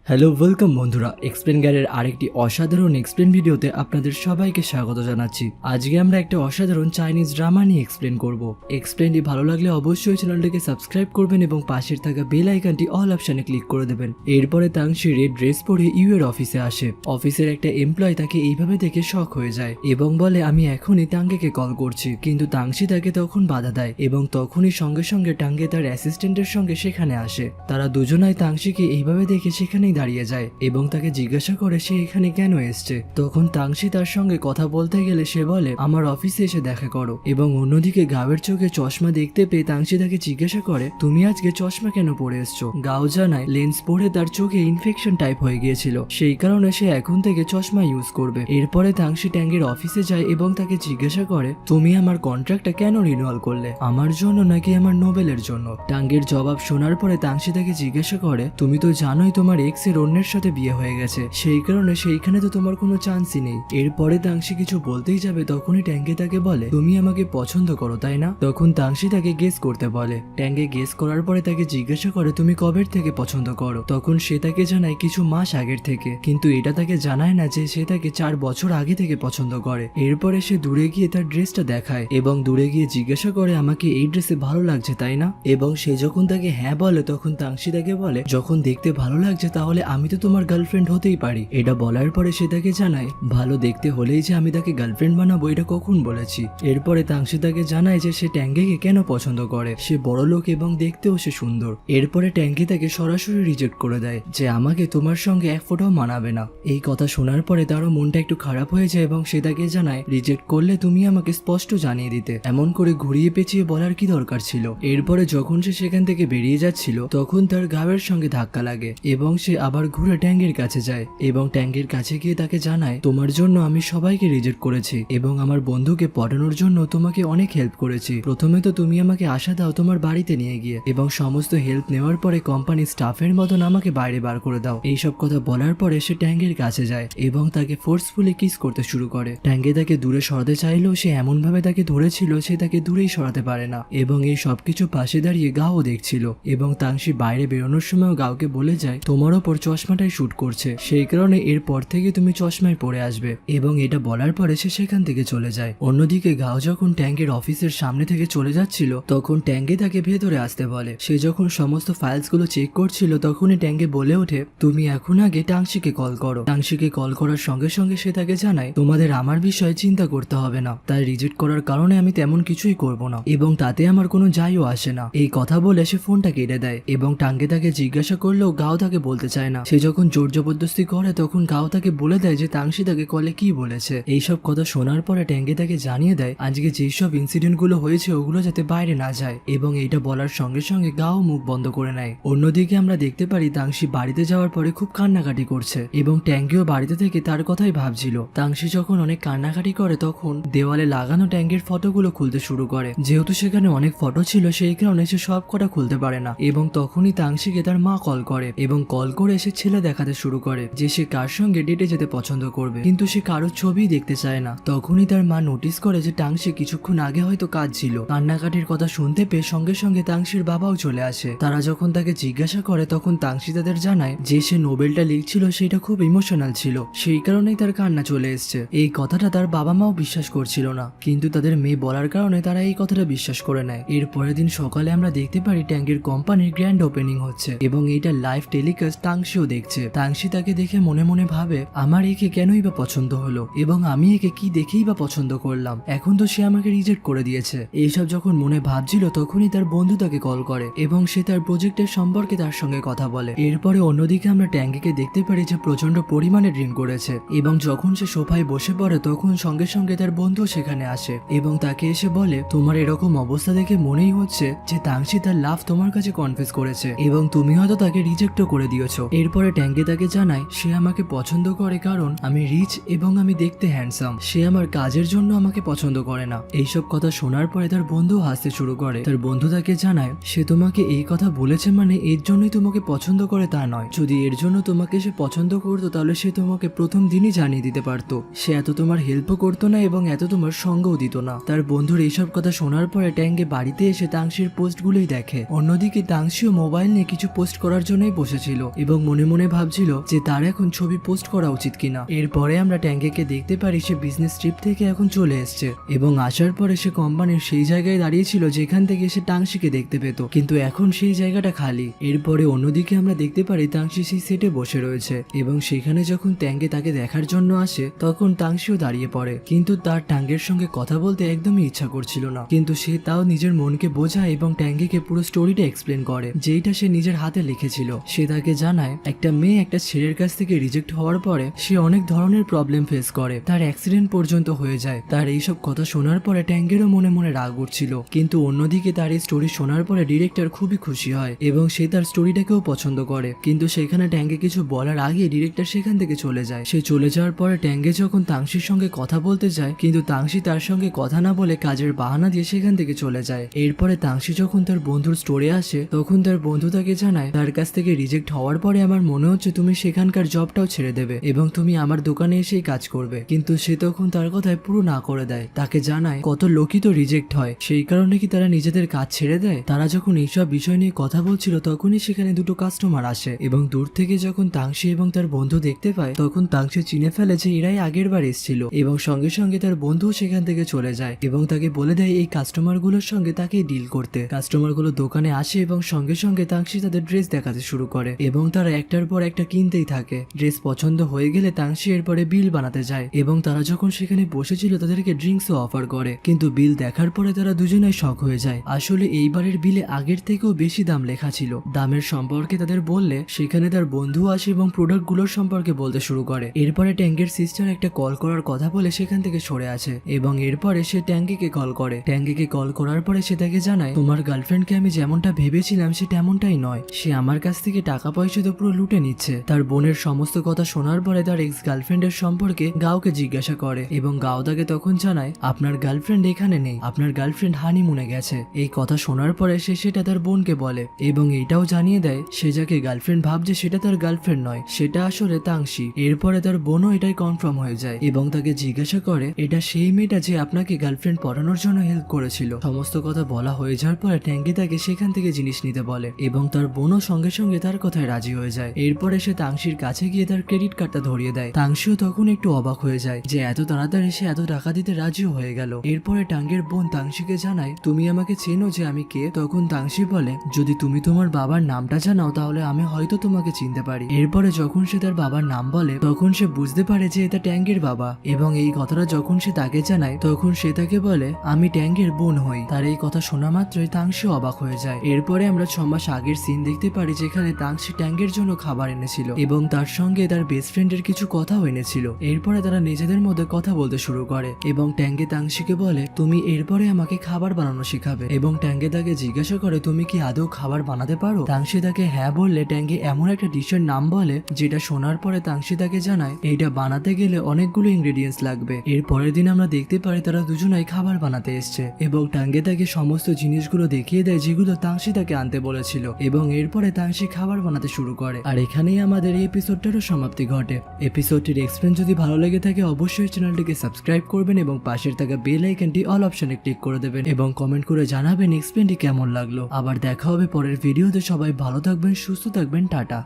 Hello welcome বন্ধুরা, explain গাইডের আরেকটি অসাধারণ এক্সপ্লেন ভিডিওতে আপনাদের সবাইকে স্বাগত জানাচ্ছি। আজকে আমরা একটা অসাধারণ চাইনিজ ড্রামা নিয়ে এক্সপ্লেন করব। এক্সপ্লেনটি ভালো লাগলে অবশ্যই চ্যানেলটিকে সাবস্ক্রাইব করবেন এবং পাশের থাকা বেল আইকনটি অল অপশনে ক্লিক করে দেবেন। এরপরে তাংশি রেড ড্রেস পরে ইউ এর অফিসে আসে। অফিসের একটা এমপ্লয় তাকে এইভাবে দেখে শক হয়ে যায় এবং বলে আমি এখনই টাঙ্গেকে কল করছি, কিন্তু তাংশি তাকে তখন বাধা দেয় এবং তখনই সঙ্গে সঙ্গে টাঙ্গে তার অ্যাসিস্ট্যান্টের সঙ্গে সেখানে আসে। তারা দুজনাই তাংশিকে এইভাবে দেখে সেখানেই দাঁড়িয়ে যায় এবং তাকে জিজ্ঞাসা করে সে এখানে কেন এসছে। তখন তাংশি তার সঙ্গে কথা বলতে গেলে সে বলে আমার অফিসে এসে দেখা করো। এবং অন্যদিকে গাওয়ের চোখে চশমা দেখতে পেয়ে তাংশি তাকে জিজ্ঞাসা করে তুমি আজকে চশমা কেন পরে এসছো। গাও জানায় লেন্স পরে তার চোখে ইনফেকশন টাইপ হয়ে গিয়েছিল, সেই কারণে সে এখন থেকে চশমা ইউজ করবে। এরপরে তাংশি ট্যাঙ্গের অফিসে যায় এবং তাকে জিজ্ঞাসা করে তুমি আমার কন্ট্রাক্টটা কেন রিনিউয়াল করলে, আমার জন্য নাকি আমার নোবেলের জন্য। টাঙ্গের জবাব শোনার পরে তাংশি তাকে জিজ্ঞাসা করে তুমি তো জানোই তোমার এক্স এর অন্যের সাথে বিয়ে হয়ে গেছে, সেই কারণে সেইখানে তো তোমার কোনো চান্সই নেই। এরপরে তাংশি কিছু বলতেই যাবে তখনই ট্যাঙ্গে তাকে বলে তুমি আমাকে পছন্দ করো তাই না। তখন তাংশি তাকে গেস করতে বলে। ট্যাঙ্গে গেস করার পরে তাকে জিজ্ঞাসা করে তুমি কবের থেকে পছন্দ করো। তখন সে তাকে জানায় কিছু মাস আগের থেকে, কিন্তু এটা তাকে জানায় না যে সে তাকে 4 বছর আগে থেকে পছন্দ করে। এরপরে সে দূরে গিয়ে তার ড্রেসটা দেখায় এবং দূরে গিয়ে জিজ্ঞাসা করে আমাকে এই ড্রেসে ভালো লাগছে তাই না। এবং সে যখন তাকে হ্যাঁ বলে তখন তাংশি তাকে বলে যখন দেখতে ভালো লাগছে তাহলে আমি তো তোমার গার্লফ্রেন্ড হতেই পারি। এটা বলার পরে সে তাকে জানায় ভালো দেখতে হলেই যে আমি তাকে গার্লফ্রেন্ড বানাবো এটা কখন বলেছি। এরপরে তাংশি তাকে জানায় যে সে ট্যাঙ্গেকে কেন পছন্দ করে, সে বড় লোক এবং দেখতেও সে সুন্দর। এরপরে ট্যাঙ্গি তাকে সরাসরি রিজেক্ট করে দেয় যে আমাকে তোমার সঙ্গে এক ফোঁটাও মানাবে না। এই কথা শোনার পরে তারও মনটা একটু খারাপ হয়ে যায় এবং সে তাকে জানায় রিজেক্ট করলে তুমি আমাকে স্পষ্ট জানিয়ে দিতে, এমন করে ঘুরিয়ে পেঁচিয়ে বলার কি দরকার ছিল। এরপরে যখন সে সেখান থেকে বেরিয়ে যাচ্ছিল তখন তার গাওয়ের সঙ্গে ধাক্কা লাগে এবং সে আবার ঘুরে ট্যাঙ্গের কাছে যায় এবং ট্যাঙ্গের কাছে গিয়ে তাকে জানায় তোমার জন্য আমি সবাইকে রিজেক্ট করেছি এবং আমার বন্ধুকে পটানোর জন্য তোমাকে অনেক হেল্প করেছি। প্রথমে তো তুমি আমাকে আশা দাও তোমার বাড়িতে নিয়ে গিয়ে এবং সমস্ত হেল্প নেওয়ার পরে কোম্পানির স্টাফের মতন আমাকে বাইরে বার করে দাও। এইসব কথা বলার পরে সে ট্যাঙ্গের কাছে যায় এবং তাকে ফোর্সফুলি কিস করতে শুরু করে। ট্যাঙ্গে তাকে দূরে সরাতে চাইলেও সে এমন ভাবে তাকে ধরেছিল সে তাকে দূরেই সরাতে পারে না এবং এই সবকিছু পাশে দাঁড়িয়ে গাও দেখছিল। এবং তাংশি বাইরে বেরোনোর সময়ও গাওকে বলে যায় তোমার ওপর চশমাটাই শুট করছে, সেই কারণে এরপর থেকে তুমি চশমায় পরে আসবে। এবং এটা বলার পরে সে সেখান থেকে চলে যায়। অন্যদিকে গাও যখন ট্যাঙ্গের অফিসের সামনে থেকে চলে যাচ্ছিল তখন ট্যাঙ্গে তাকে ভেতরে আসতে বলে। সে যখন সমস্ত ফাইলস গুলো চেক করছিল তখনই ট্যাঙ্গে বলে ওঠে তুমি এখন আগে টাংশিকে কল করো। টাংশিকে কল করার সঙ্গে সঙ্গে সে তাকে জানায় তোমাদের আমার বিষয়ে চিন্তা করতে হবে না, তাই রিজেক্ট করার কারণে আমি তেমন কিছুই করব না এবং তাতে আমার কোনো যাইও আসে না। এই কথা বলে সে ফোনটা কেটে দেয় এবং টাঙ্গে তাকে জিজ্ঞাসা করলেও গাও তাকে বলতে চায় না। সে যখন জোর জবরদস্তি করে তখন গাও তাকে বলে দেয় যে তাংশি তাকে কলে কি বলেছে। এইসব কথা শোনার পরে ট্যাঙ্গে তাকে জানিয়ে দেয় আজকে যেসব ইনসিডেন্ট গুলো হয়েছে ওগুলো যাতে বাইরে না যায় এবং এইটা বলার সঙ্গে সঙ্গে গাও মুখ বন্ধ করে নেয়। অন্যদিকে আমরা দেখতে পারি তাংশি বাড়িতে যাওয়ার পরে খুব কান্নাকাটি করছে এবং ট্যাঙ্গেও বাড়িতে থেকে তার কথাই ভাবছিল। তাংশি যখন অনেক কান্নাকাটি করে তখন দেওয়ালে লাগানো ট্যাঙ্গের ফটোগুলো খুলতে শুরু করে। যেহেতু সেখানে অনেক ফটো ছিল সেই কারণে সে সব কটা খুলতে পারে না এবং তখনই তাংশিকে তার মা কল করে এবং কল করে সে ছেলে দেখাতে শুরু করে যে সে কার সঙ্গে ডেটে যেতে পছন্দ করবে, কিন্তু সে কারোর ছবি দেখতে চায় না। তখনই তার মা নোটিস করে যে টাংশি কিছুক্ষণ আগে হয়তো কাজ ছিল। কান্নাকাটির কথা শুনতে পেয়ে সঙ্গে সঙ্গে তাংশির বাবাও চলে আসে। তারা যখন তাকে জিজ্ঞাসা করে তখন তাংশি তাদের জানায় যে সে নোবেলটা লিখছিল সেটা খুব ইমোশনাল ছিল, সেই কারণেই তার কান্না চলে এসছে। এই কথাটা তার বাবা মাও বিশ্বাস করছিল না, কিন্তু তাদের মেয়ে বলার কারণে তারা এই কথাটা বিশ্বাস করে নেয়। এর পরের দিন সকালে আমরা দেখতে পারি ট্যাঙ্গের কোম্পানির গ্র্যান্ড ওপেনিং হচ্ছে এবং এইটা লাইভ টেলিকাস্ট তাংশিও দেখছে। তাংশি তাকে দেখে মনে মনে ভাবে আমার একে কেনই বা পছন্দ হলো এবং আমি একে কি দেখেই বা পছন্দ করলাম, এখন তো সে আমাকে রিজেক্ট করে দিয়েছে। এইসব যখন মনে ভাবছিল তখনই তার বন্ধু তাকে কল করে এবং সে তার প্রজেক্টের সম্পর্কে তার সঙ্গে কথা বলে। এরপরে অন্যদিকে আমরা ট্যাঙ্গিকে দেখতে পারি যে প্রচন্ড পরিমাণে ড্রিঙ্ক করেছে এবং যখন সে সোফায় বসে পড়ে তখন সঙ্গে সঙ্গে তার বন্ধু সেখানে আসে এবং তাকে এসে বলে তোমার এরকম অবস্থা দেখে মনেই হচ্ছে যে তাংশি তার লাভ তোমার কাছে কনফেস করেছে এবং তুমি হয়তো তাকে রিজেক্টও করে দিয়েছো। এরপরে ট্যাঙ্গে তাকে জানায় সে আমাকে পছন্দ করে কারণ আমি রিচ এবং আমি দেখতে হ্যান্ডসাম, সে আমার কাজের জন্য আমাকে পছন্দ করে না। এইসব কথা শোনার পরে তার বন্ধু হাসতে শুরু করে। তার বন্ধু তাকে জানায় সে তোমাকে এই কথা বলেছে মানে এর জন্যই তোমাকে পছন্দ করে তা নয়, যদি এর জন্য তোমাকে সে পছন্দ করতো তাহলে সে তোমাকে প্রথম দিনই জানিয়ে দিতে পারতো, সে এত তোমার হেল্পও করতো না এবং এত তোমার সঙ্গও দিত না। তার বন্ধুর এইসব কথা শোনার পরে ট্যাঙ্গে বাড়িতে এসে তাংশির পোস্টগুলোই দেখে। অন্যদিকে তাংশিও মোবাইল নিয়ে কিছু পোস্ট করার জন্যই বসেছিল এবং এবং মনে মনে ভাবছিল যে তার এখন ছবি পোস্ট করা উচিত কিনা। এরপরে আমরা ট্যাঙ্গেকে দেখতে পারি সে বিজনেস ট্রিপ থেকে এখন চলে এসছে এবং আসার পরে সে কোম্পানির সেই জায়গায় দাঁড়িয়েছিল যেখান থেকে সে তাংশিকে দেখতে পেত, কিন্তু এখন সেই জায়গাটা খালি। এরপরে অন্যদিকে আমরা দেখতে পারি তাংশি সেই সেটে বসে রয়েছে এবং সেখানে যখন ট্যাঙ্গে তাকে দেখার জন্য আসে তখন তাংশিও দাঁড়িয়ে পড়ে, কিন্তু তার ট্যাঙ্গের সঙ্গে কথা বলতে একদমই ইচ্ছা করছিল না, কিন্তু সে তাও নিজের মনকে বোঝায় এবং ট্যাঙ্গেকে পুরো স্টোরিটা এক্সপ্লেন করে যেইটা সে নিজের হাতে লিখেছিল। সে তাকে জানায় একটা মেয়ে একটা ছেলের কাছ থেকে রিজেক্ট হওয়ার পরে সে অনেক ধরনের প্রবলেম ফেস করে, তার অ্যাক্সিডেন্ট পর্যন্ত হয়ে যায়। তার এইসব কথা শোনার পরে ট্যাঙ্গেরও মনে মনে রাগ উঠছিল, কিন্তু অন্যদিকে তার এই স্টোরি শোনার পরে ডিরেক্টর খুবই খুশি হয় এবং সে তার স্টোরিটাকেও পছন্দ করে। কিন্তু সেখানে ট্যাঙ্গে কিছু বলার আগে ডিরেক্টর সেখান থেকে চলে যায়। সে চলে যাওয়ার পরে ট্যাঙ্গে যখন তাংশির সঙ্গে কথা বলতে যায়, কিন্তু তাংশি তার সঙ্গে কথা না বলে কাজের বাহানা দিয়ে সেখান থেকে চলে যায়। এরপরে তাংশি যখন তার বন্ধুর স্টোরে আসে তখন তার বন্ধু তাকে জানায় তার কাছ থেকে রিজেক্ট হওয়ার পরে আমার মনে হচ্ছে তুমি সেখানকার জবটাও ছেড়ে দেবে এবং তুমি আমার দোকানে এসেই কাজ করবে, কিন্তু সে তখন তার কথায় পুরো না করে দেয়। তাকে জানায় কত লোকই তো রিজেক্ট হয়, সেই কারণে কি তারা নিজেদের কাজ ছেড়ে দেয়। তারা যখন এইসব বিষয় নিয়ে কথা বলছিল তখনই সেখানে দুটো কাস্টমার আসে এবং দূর থেকে যখন তাংশি এবং তার বন্ধু দেখতে পায় তখন তাংশি চিনে ফেলে যে এরাই আগের বার এসেছিল এবং সঙ্গে সঙ্গে তার বন্ধু সেখান থেকে চলে যায় এবং তাকে বলে দেয় এই কাস্টমার গুলোর সঙ্গে তাকে ডিল করতে। কাস্টমার গুলো দোকানে আসে এবং সঙ্গে সঙ্গে তাংশি তাদের ড্রেস দেখাতে শুরু করে এবং তারা একটার পর একটা কিনতেই থাকে। ড্রেস পছন্দ হয়ে গেলে তাংশি এরপরে বিল বানাতে যায় এবং তারা যখন সেখানে বসেছিল তাদেরকে ড্রিঙ্কসও অফার করে, কিন্তু বিল দেখার পরে তারা দুজনেই শক হয়ে যায়। আসলে এইবারের বিলে আগের থেকেও বেশি দাম লেখা ছিল। দামের সম্পর্কে তাদের বললে সেখানে তার বন্ধু আসে এবং প্রোডাক্ট গুলোর সম্পর্কে বলতে শুরু করে। এরপরে ট্যাঙ্গের সিস্টার একটা কল করার কথা বলে সেখান থেকে সরে আসে এবং এরপরে সে ট্যাঙ্গিকে কল করে। ট্যাঙ্গিকে কল করার পরে সে তাকে জানায় তোমার গার্লফ্রেন্ডকে আমি যেমনটা ভেবেছিলাম সে তেমনটাই নয়, সে আমার কাছ থেকে টাকা পয়সা তো পুরো লুটে নিচ্ছে। তার বোনের সমস্ত কথা শোনার পরে তার এক্স গার্লফ্রেন্ডের সম্পর্কে গাওকে জিজ্ঞাসা করে এবং গাও তাকে তখন জানায় আপনার গার্লফ্রেন্ড এখানে নেই, আপনার গার্লফ্রেন্ড হানিমুনে গেছে। এই কথা শোনার পরে সে সেটা তার বোনকে বলে এবং এটাও জানিয়ে দেয় সে যাকে গার্লফ্রেন্ড ভাবছে সেটা তার গার্লফ্রেন্ড নয়, সেটা আসলে তাংশি। এরপরে তার বোনও এটাই কনফার্ম হয়ে যায় এবং তাকে জিজ্ঞাসা করে এটা সেই মেয়েটা যে আপনাকে গার্লফ্রেন্ড পড়ানোর জন্য হেল্প করেছিল। সমস্ত কথা বলা হয়ে যাওয়ার পরে ট্যাঙ্গি তাকে সেখান থেকে জিনিস নিতে বলে এবং তার বোনও সঙ্গে সঙ্গে তার কথায় রাজি হয়ে যায়। এরপরে সে তাংশির কাছে গিয়ে তার ক্রেডিট কার্ডটা ধরিয়ে দেয়। তাংশিও তখন একটু অবাক হয়ে যায় যে এত তাড়াতাড়ি সে এত টাকা দিতে রাজিও হয়ে গেল। এরপরে টাঙ্গের বোন তাংশিকে জানায় তুমি আমাকে চেনো যে আমি কে। তখন তাংশি বলে যদি তুমি তোমার বাবার নামটা জানাও তাহলে আমি হয়তো তোমাকে চিনতে পারি। এরপরে যখন সে তার বাবার নাম বলে তখন সে বুঝতে পারে যে এটা ট্যাঙ্গের বাবা এবং এই কথাটা যখন সে তাকে জানায় তখন সে তাকে বলে আমি ট্যাঙ্গের বোন হই। তার এই কথা শোনা মাত্রই তাংশি অবাক হয়ে যায়। এরপরে আমরা 6 মাস আগের সিন দেখতে পারি যেখানে তাংশি ট্যাঙ্গের জন্য খাবার এনেছিল এবং তার সঙ্গে তার বেস্ট ফ্রেন্ডের কিছু কথাও এনেছিল। এরপরে তারা নিজেদের মধ্যে কথা বলতে শুরু করে এবং ট্যাঙ্গে তাংশিকে বলে তুমি এরপরে আমাকে খাবার বানানো শিখাবে এবং ট্যাঙ্গে তাকে জিজ্ঞাসা করে তুমি কি আদৌ খাবার বানাতে পারো। তাংশি তাকে হ্যাঁ বললে ট্যাঙ্গে এমন একটা ডিশের নাম বলে যেটা শোনার পরে তাংশি তাকে জানায় এইটা বানাতে গেলে অনেকগুলো ইনগ্রেডিয়েন্টস লাগবে। এর পরের দিন আমরা দেখতে পারি তারা দুজনাই খাবার বানাতে এসছে এবং ট্যাঙ্গে তাকে সমস্ত জিনিসগুলো দেখিয়ে দেয় যেগুলো তাংশি তাকে আনতে বলেছিল এবং এরপরে তাংশি খাবার বানাতে শুরু করে। আর এখানেই আমাদের এই এপিসোডটারও সমাপ্তি ঘটে। এপিসোডটির এক্সপ্লেন যদি ভালো লেগে থাকে অবশ্যই চ্যানেলটিকে সাবস্ক্রাইব করবেন এবং পাশের থাকা বেল আইকনটি অল অপশনে ক্লিক করে দেবেন এবং কমেন্ট করে জানাবেন এক্সপ্লেনটি কেমন লাগলো। আবার দেখা হবে পরের ভিডিওতে। সবাই ভালো থাকবেন, সুস্থ থাকবেন, টাটা।